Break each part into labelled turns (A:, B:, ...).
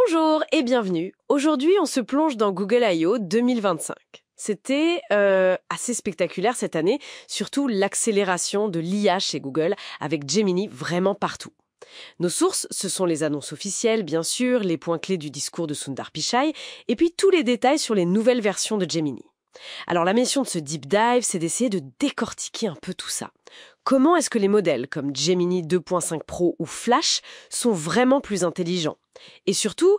A: Bonjour et bienvenue. Aujourd'hui, on se plonge dans Google I.O. 2025. C'était assez spectaculaire cette année, surtout l'accélération de l'IA chez Google avec Gemini vraiment partout. Nos sources, ce sont les annonces officielles, bien sûr, les points clés du discours de Sundar Pichai, et puis tous les détails sur les nouvelles versions de Gemini. Alors la mission de ce deep dive, c'est d'essayer de décortiquer un peu tout ça. Comment est-ce que les modèles comme Gemini 2.5 Pro ou Flash sont vraiment plus intelligents? Et surtout,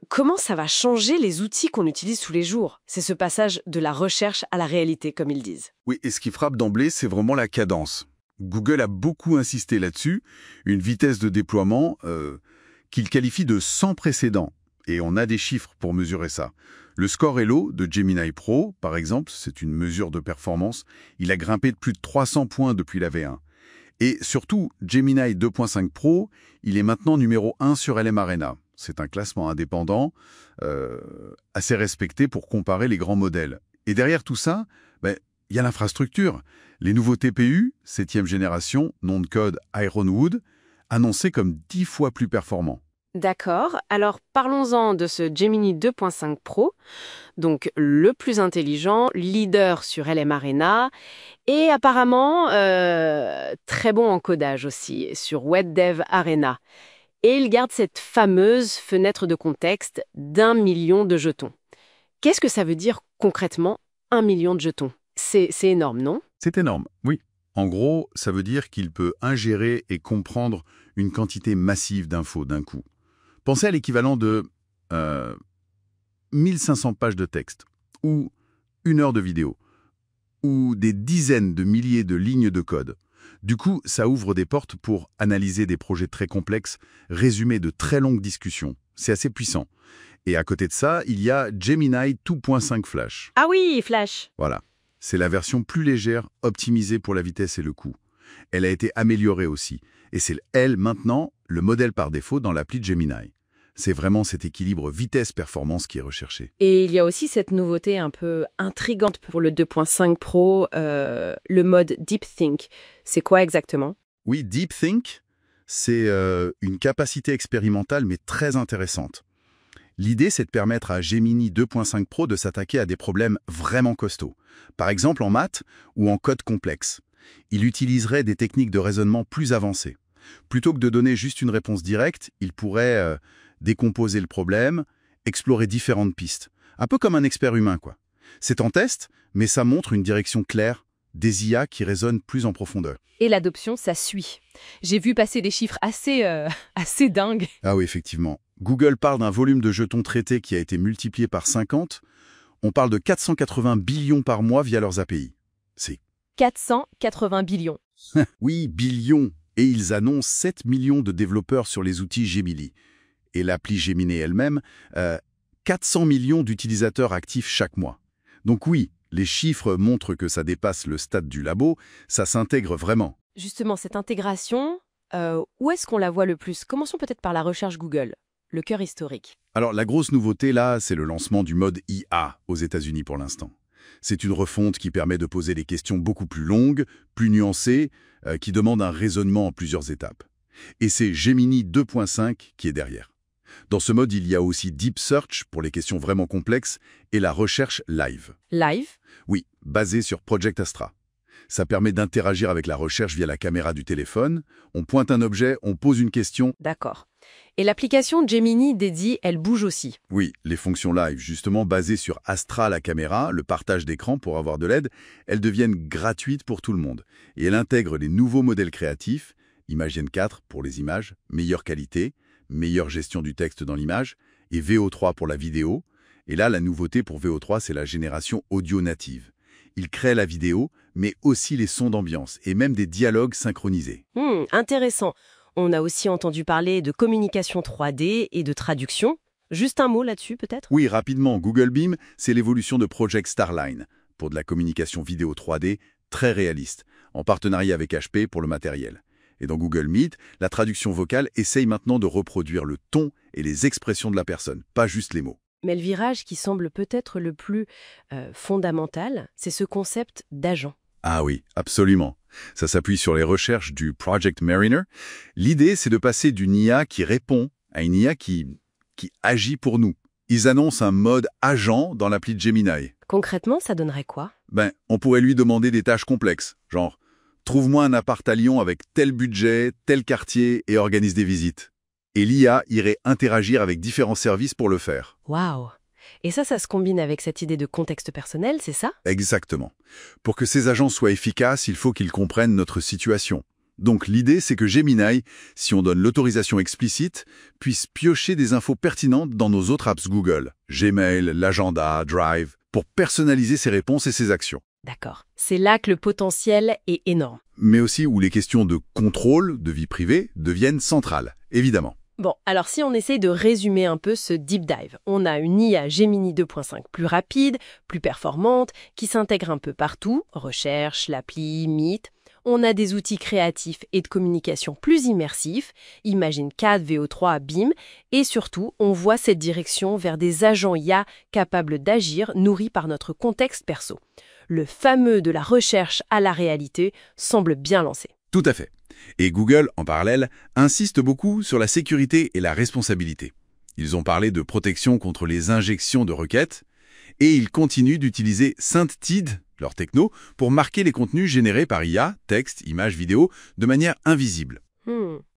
A: comment ça va changer les outils qu'on utilise tous les jours? C'est ce passage de la recherche à la réalité, comme ils disent.
B: Oui, et ce qui frappe d'emblée, c'est vraiment la cadence. Google a beaucoup insisté là-dessus, une vitesse de déploiement qu'il qualifie de sans précédent. Et on a des chiffres pour mesurer ça. Le score Elo de Gemini Pro, par exemple, c'est une mesure de performance, il a grimpé de plus de 300 points depuis la V1. Et surtout, Gemini 2.5 Pro, il est maintenant numéro 1 sur LM Arena. C'est un classement indépendant, assez respecté pour comparer les grands modèles. Et derrière tout ça, y a l'infrastructure. Les nouveaux TPU, 7e génération, nom de code Ironwood, annoncés comme 10 fois plus performants.
A: D'accord, alors parlons-en de ce Gemini 2.5 Pro, donc le plus intelligent, leader sur LM Arena, et apparemment très bon en codage aussi, sur WebDev Arena. Et il garde cette fameuse fenêtre de contexte d'1 million de jetons. Qu'est-ce que ça veut dire concrètement, 1 million de jetons? C'est énorme, non?
B: C'est énorme, oui. En gros, ça veut dire qu'il peut ingérer et comprendre une quantité massive d'infos d'un coup. Pensez à l'équivalent de 1500 pages de texte, ou 1 heure de vidéo, ou des dizaines de milliers de lignes de code. Du coup, ça ouvre des portes pour analyser des projets très complexes, résumer de très longues discussions. C'est assez puissant. Et à côté de ça, il y a Gemini 2.5 Flash.
A: Ah oui, Flash!
B: Voilà. C'est la version plus légère, optimisée pour la vitesse et le coût. Elle a été améliorée aussi. Et c'est elle, maintenant, le modèle par défaut dans l'appli de Gemini. C'est vraiment cet équilibre vitesse-performance qui est recherché.
A: Et il y a aussi cette nouveauté un peu intrigante pour le 2.5 Pro, le mode Deep Think. C'est quoi exactement?
B: Oui, Deep Think, c'est une capacité expérimentale mais très intéressante. L'idée, c'est de permettre à Gemini 2.5 Pro de s'attaquer à des problèmes vraiment costauds. Par exemple en maths ou en code complexe. Il utiliserait des techniques de raisonnement plus avancées. Plutôt que de donner juste une réponse directe, il pourrait décomposer le problème, explorer différentes pistes. Un peu comme un expert humain, quoi. C'est en test, mais ça montre une direction claire, des IA qui résonnent plus en profondeur.
C: Et l'adoption, ça suit. J'ai vu passer des chiffres assez dingues.
B: Ah oui, effectivement. Google parle d'un volume de jetons traités qui a été multiplié par 50. On parle de 480 billions par mois via leurs API. C'est
C: 480 billions.
B: Oui, billions. Et ils annoncent 7 millions de développeurs sur les outils Gemini. Et l'appli Gemini elle-même, 400 millions d'utilisateurs actifs chaque mois. Donc oui, les chiffres montrent que ça dépasse le stade du labo, ça s'intègre vraiment.
C: Justement, cette intégration, où est-ce qu'on la voit le plus? Commençons peut-être par la recherche Google, le cœur historique.
B: Alors la grosse nouveauté là, c'est le lancement du mode IA aux États-Unis pour l'instant. C'est une refonte qui permet de poser des questions beaucoup plus longues, plus nuancées, qui demandent un raisonnement en plusieurs étapes. Et c'est Gemini 2.5 qui est derrière. Dans ce mode, il y a aussi Deep Search pour les questions vraiment complexes et la recherche live.
C: Live?
B: Oui, basée sur Project Astra. Ça permet d'interagir avec la recherche via la caméra du téléphone. On pointe un objet, on pose une question.
C: D'accord. Et l'application Gemini dédiée, elle bouge aussi.
B: Oui, les fonctions live, justement basées sur Astra la caméra, le partage d'écran pour avoir de l'aide, elles deviennent gratuites pour tout le monde. Et elles intègrent les nouveaux modèles créatifs, Imagen 4 pour les images, meilleure qualité, meilleure gestion du texte dans l'image, et VO3 pour la vidéo. Et là, la nouveauté pour VO3, c'est la génération audio native. Il crée la vidéo, mais aussi les sons d'ambiance, et même des dialogues synchronisés.
A: Intéressant. On a aussi entendu parler de communication 3D et de traduction. Juste un mot là-dessus, peut-être?
B: Oui, rapidement, Google Beam, c'est l'évolution de Project Starline, pour de la communication vidéo 3D très réaliste, en partenariat avec HP pour le matériel. Et dans Google Meet, la traduction vocale essaye maintenant de reproduire le ton et les expressions de la personne, pas juste les mots.
A: Mais le virage qui semble peut-être le plus fondamental, c'est ce concept d'agent.
B: Ah oui, absolument. Ça s'appuie sur les recherches du Project Mariner. L'idée, c'est de passer d'une IA qui répond à une IA qui qui agit pour nous. Ils annoncent un mode agent dans l'appli Gemini.
C: Concrètement, ça donnerait quoi?
B: On pourrait lui demander des tâches complexes, genre « Trouve-moi un appart à Lyon avec tel budget, tel quartier et organise des visites ». Et l'IA irait interagir avec différents services pour le faire.
C: Waouh! Et ça se combine avec cette idée de contexte personnel, c'est ça?
B: Exactement. Pour que ces agents soient efficaces, il faut qu'ils comprennent notre situation. Donc l'idée, c'est que Gemini, si on donne l'autorisation explicite, puisse piocher des infos pertinentes dans nos autres apps Google, Gmail, l'agenda, Drive, pour personnaliser ses réponses et ses actions.
C: D'accord. C'est là que le potentiel est énorme.
B: Mais aussi où les questions de contrôle, de vie privée, deviennent centrales, évidemment.
C: Bon, alors si on essaye de résumer un peu ce deep dive, on a une IA Gemini 2.5 plus rapide, plus performante, qui s'intègre un peu partout, recherche, l'appli, Meet. On a des outils créatifs et de communication plus immersifs, Imagine 4, VO3, BIM, et surtout, on voit cette direction vers des agents IA capables d'agir, nourris par notre contexte perso. Le fameux de la recherche à la réalité semble bien lancé.
B: Tout à fait. Et Google, en parallèle, insiste beaucoup sur la sécurité et la responsabilité. Ils ont parlé de protection contre les injections de requêtes, et ils continuent d'utiliser SyncTID, leur techno, pour marquer les contenus générés par IA, texte, images, vidéos, de manière invisible.